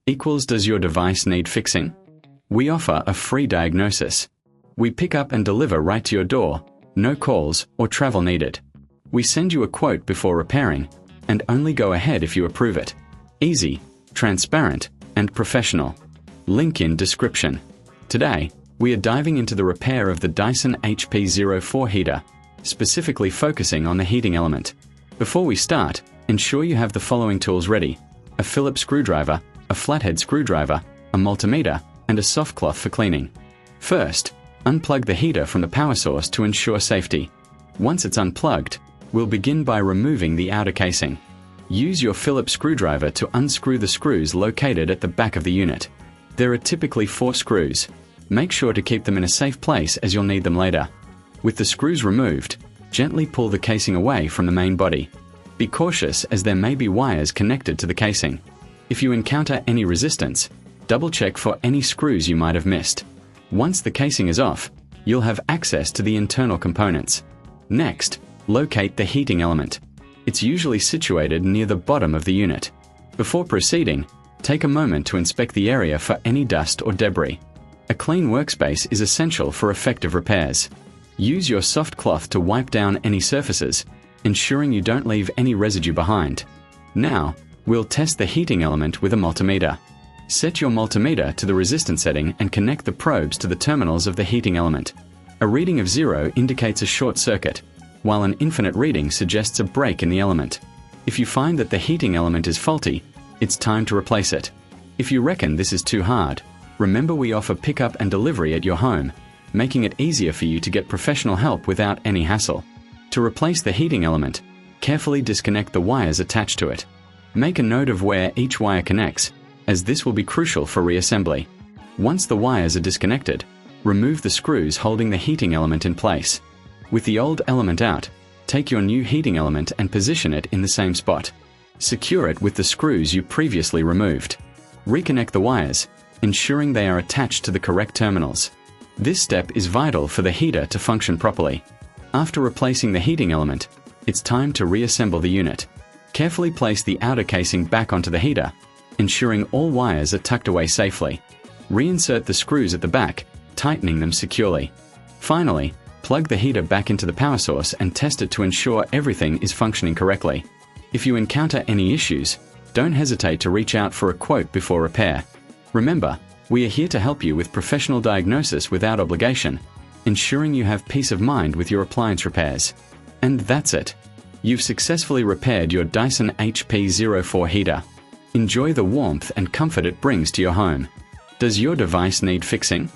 equals does your device need fixing? We offer a free diagnosis. We pick up and deliver right to your door, no calls or travel needed. We send you a quote before repairing, and only go ahead if you approve it. Easy, transparent, and professional. Link in description. Today, we are diving into the repair of the Dyson HP04 heater, specifically focusing on the heating element. Before we start, ensure you have the following tools ready: a Phillips screwdriver, a flathead screwdriver, a multimeter, and a soft cloth for cleaning. First, unplug the heater from the power source to ensure safety. Once it's unplugged, we'll begin by removing the outer casing. Use your Phillips screwdriver to unscrew the screws located at the back of the unit. There are typically 4 screws. Make sure to keep them in a safe place as you'll need them later. With the screws removed, gently pull the casing away from the main body. Be cautious as there may be wires connected to the casing. If you encounter any resistance, double-check for any screws you might have missed. Once the casing is off, you'll have access to the internal components. Next, locate the heating element. It's usually situated near the bottom of the unit. Before proceeding, take a moment to inspect the area for any dust or debris. A clean workspace is essential for effective repairs. Use your soft cloth to wipe down any surfaces, ensuring you don't leave any residue behind. Now, we'll test the heating element with a multimeter. Set your multimeter to the resistance setting and connect the probes to the terminals of the heating element. A reading of 0 indicates a short circuit, while an infinite reading suggests a break in the element. If you find that the heating element is faulty, it's time to replace it. If you reckon this is too hard, remember we offer pickup and delivery at your home, making it easier for you to get professional help without any hassle. To replace the heating element, carefully disconnect the wires attached to it. Make a note of where each wire connects, as this will be crucial for reassembly. Once the wires are disconnected, remove the screws holding the heating element in place. With the old element out, take your new heating element and position it in the same spot. Secure it with the screws you previously removed. Reconnect the wires, ensuring they are attached to the correct terminals. This step is vital for the heater to function properly. After replacing the heating element, it's time to reassemble the unit. Carefully place the outer casing back onto the heater, ensuring all wires are tucked away safely. Reinsert the screws at the back, tightening them securely. Finally, plug the heater back into the power source and test it to ensure everything is functioning correctly. If you encounter any issues, don't hesitate to reach out for a quote before repair. Remember, we are here to help you with professional diagnosis without obligation, ensuring you have peace of mind with your appliance repairs. And that's it. You've successfully repaired your Dyson HP04 heater. Enjoy the warmth and comfort it brings to your home. Does your device need fixing?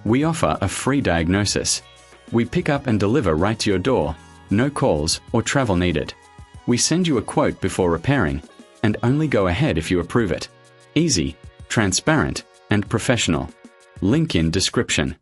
We offer a free diagnosis. We pick up and deliver right to your door, no calls or travel needed. We send you a quote before repairing, and only go ahead if you approve it. Easy, transparent, and professional. Link in description.